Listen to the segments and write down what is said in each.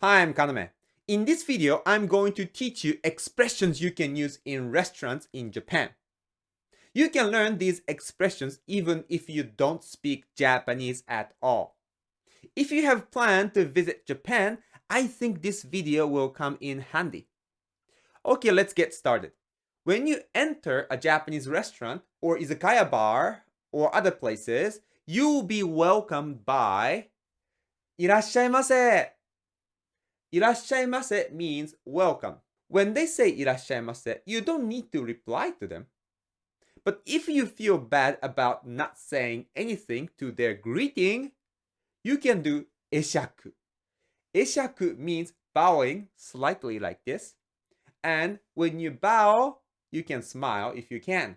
Hi, I'm Kaname. In this video, I'm going to teach you expressions you can use in restaurants in Japan. You can learn these expressions even if you don't speak Japanese at all. If you have planned to visit Japan, I think this video will come in handy. Okay, let's get started. When you enter a Japanese restaurant or izakaya bar or other places, you will be welcomed by いらっしゃいませ. いらっしゃいませ means welcome. When they say いらっしゃいませ, you don't need to reply to them. But if you feel bad about not saying anything to their greeting, you can do 会釈. 会釈 means bowing slightly like this. And when you bow, you can smile if you can.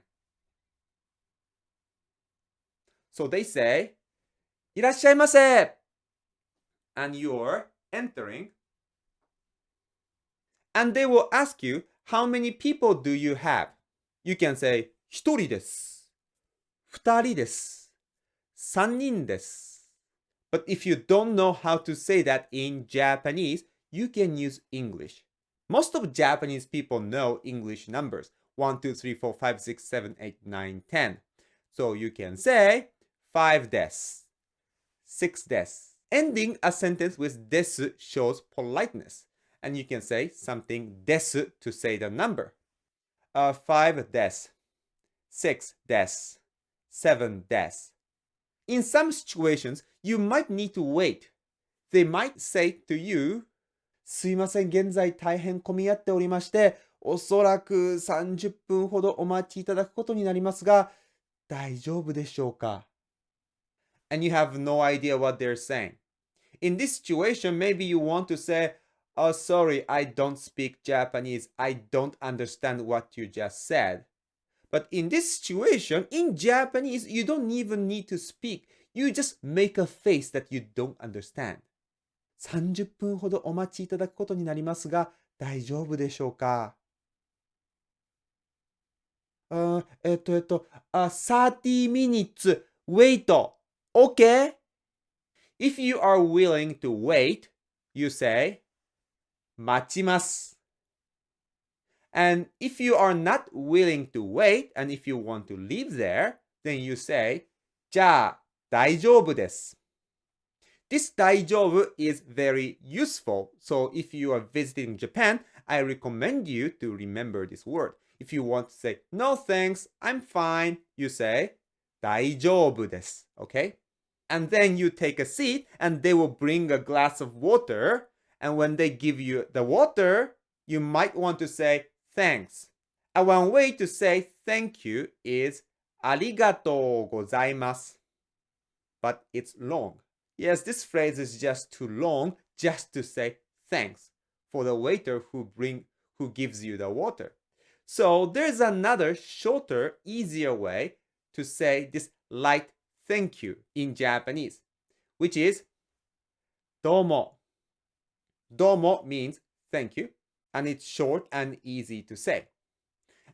So they say いらっしゃいませ and you're entering. And they will ask you, how many people do you have? You can say 一人です、二人です、三人です。But if you don't know how to say that in Japanese, you can use English. Most of Japanese people know English numbers 1, 2, 3, 4, 5, 6, 7, 8, 9, 10. So you can say 5 des, 6 des. Ending a sentence with desu shows politeness. And you can say something desu to say the number. 5 des, 6 des, 7 des. In some situations, you might need to wait. They might say to you, すいません、現在大変混み合っておりまして、おそらく30分ほどお待ちいただくことになりますが、大丈夫でしょうか? And you have no idea what they're saying. In this situation, maybe you want to say, oh, sorry, I don't speak Japanese. I don't understand what you just said. But in this situation, in Japanese, you don't even need to speak. You just make a face that you don't understand. 30分ほどお待ちいただくことになりますが、大丈夫でしょうか? 30 minutes, wait. Okay? If you are willing to wait, you say, 待ちます. And if you are not willing to wait, and if you want to leave there, then you say, じゃあ、大丈夫です. This 大丈夫 is very useful. So if you are visiting Japan, I recommend you to remember this word. If you want to say, no thanks, I'm fine, you say, 大丈夫です. Okay? And then you take a seat and they will bring a glass of water. And when they give you the water, you might want to say, thanks. And one way to say thank you is ありがとうございます. But it's long. Yes, this phrase is just too long just to say thanks for the waiter who gives you the water. So there's another shorter, easier way to say this light thank you in Japanese, which is どうも. どうも means thank you, and it's short and easy to say.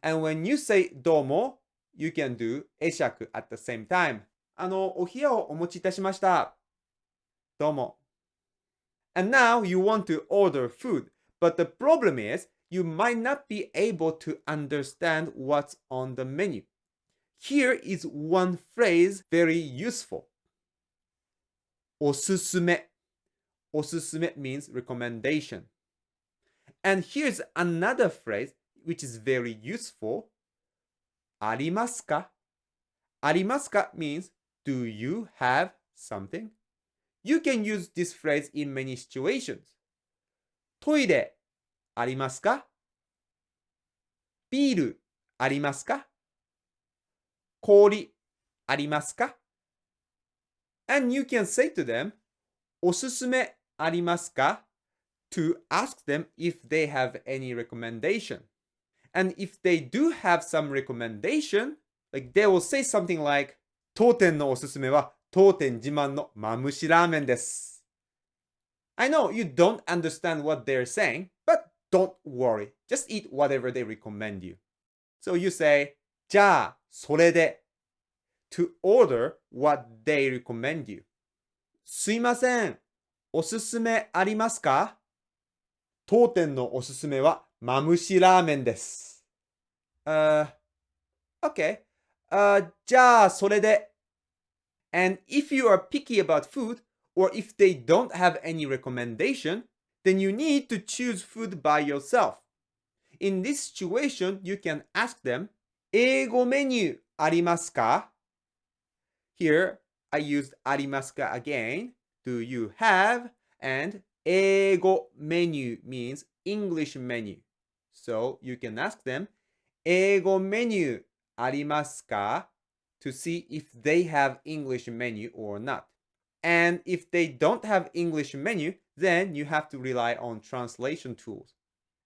And when you say どうも, you can do 会釈 at the same time. お冷やをお持ちいたしました。どうも. And now you want to order food, but the problem is you might not be able to understand what's on the menu. Here is one phrase very useful. おすすめ. おすすめ means recommendation. And here's another phrase which is very useful. ありますか? ありますか means do you have something? You can use this phrase in many situations. トイレありますか? ビールありますか? 氷ありますか? And you can say to them, おすすめありますか? to ask them if they have any recommendation. And if they do have some recommendation, like they will say something like, 当店のおすすめは当店自慢のマムシラーメンです. I know you don't understand what they're saying, but don't worry. Just eat whatever they recommend you. So you say, じゃあ、それで to order what they recommend you. すいません、おすすめありますか?当店のおすすめはマムシラーメンです。Okay. じゃあそれで。And if you are picky about food, or if they don't have any recommendation, then you need to choose food by yourself. In this situation, you can ask them, 英語メニューありますか? Here, I used ありますか again. Do you have? And 英語メニュー means English menu. So you can ask them, 英語メニューありますか? To see if they have English menu or not. And if they don't have English menu, then you have to rely on translation tools.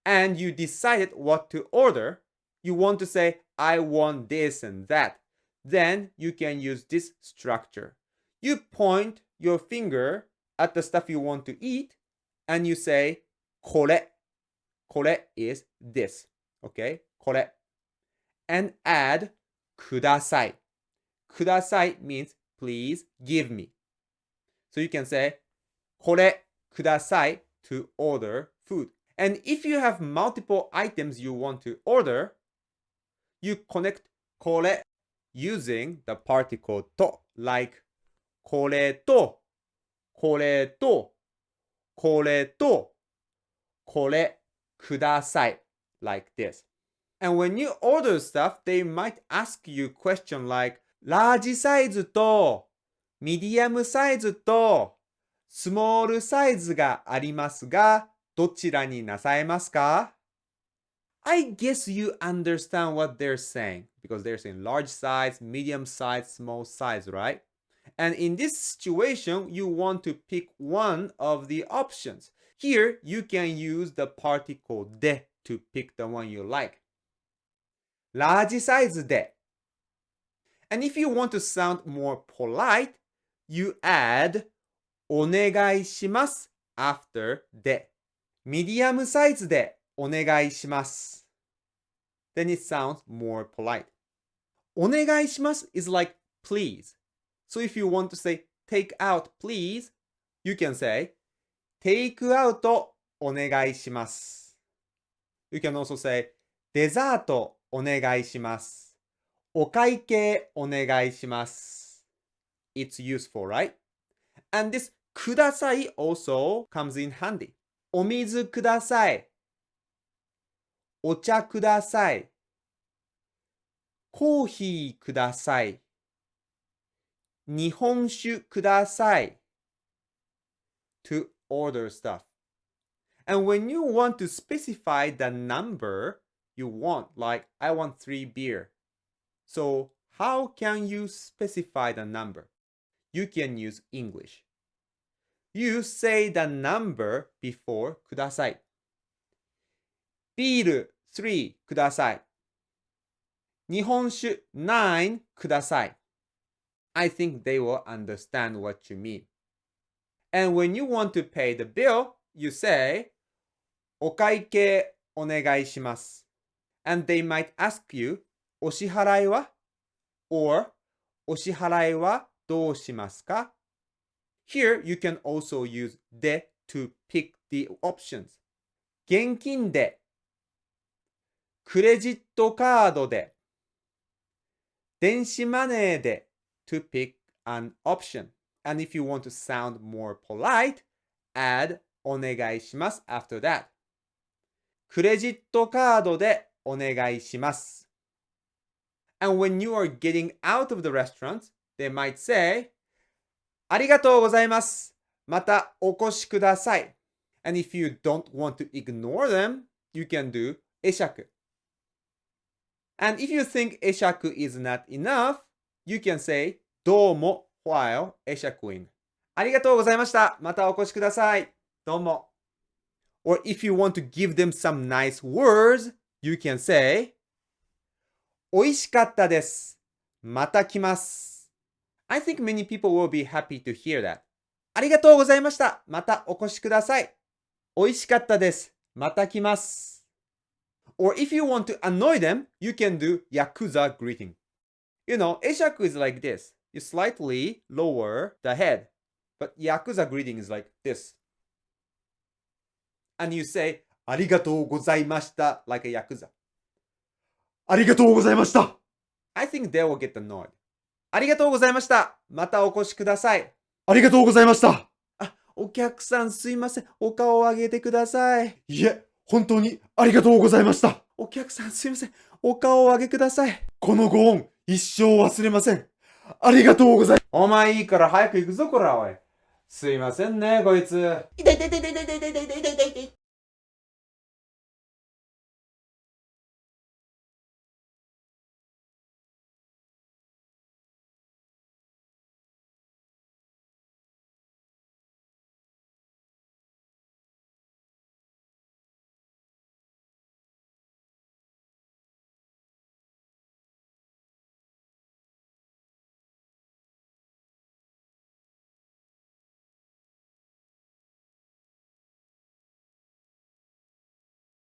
And you decided what to order. You want to say, I want this and that. Then you can use this structure. You point your finger at the stuff you want to eat and you say, これ. これ is this. Okay? これ. And add ください. ください means please give me. So you can say これください to order food. And if you have multiple items you want to order, you connect これ using the particle と like これとこれとこれとこれください like this. And when you order stuff, they might ask you question like ラージサイズとミディアムサイズとスモールサイズがありますが、どちらになさいますか? I guess you understand what they're saying because they're saying large size, medium size, small size, right? And in this situation, you want to pick one of the options. Here, you can use the particle で to pick the one you like. ラージサイズで. And if you want to sound more polite, you add お願いします after で。ミディアムサイズでお願いします。Then it sounds more polite. お願いします is like please. So if you want to say take out please, you can say take out お願いします。You can also say デザートお願いします。お会計お願いします。It's useful, right? And this ください also comes in handy. お水ください。お茶ください。コーヒーください。日本酒ください。To order stuff. And when you want to specify the number you want, like I want 3 beer. So how can you specify the number? You can use English. You say the number before ください。ビール3ください。日本酒9ください。I think they will understand what you mean. And when you want to pay the bill, you say お会計お願いします。And they might ask you お支払いは or お支払いはどうしますか? Here you can also use で to pick the options. 現金でクレジットカードで電子マネーで to pick an option. And if you want to sound more polite, add お願いします after that. クレジットカードでお願いします。And when you are getting out of the restaurant, they might say, ありがとうございます。またお越しください。And if you don't want to ignore them, you can do 会釈。And if you think 会釈 is not enough, you can say どうも while 会釈 in. ありがとうございました。またお越しください。どうも。Or if you want to give them some nice words, you can say おいしかったです。また来ます。I think many people will be happy to hear that. ありがとうございました。またお越しください。おいしかったです。また来ます。Or if you want to annoy them, you can do Yakuza greeting. You know, 会釈 is like this. You slightly lower the head. But Yakuza greeting is like this. And you say, ありがとうございました like a yakuza. ありがとうございました。I think they will get annoyed. ありがとうございました。またお越しください。ありがとうございました。お客さんすいません。お顔を上げてください。いえ、本当にありがとうございました。お客さんすいません。お顔を上げください。このご恩、一生忘れません。ありがとうございます。お前いいから早く行くぞ、こら、おい。すいませんね、こいつ。痛い痛い痛い痛い痛い痛い痛い痛い痛い痛い。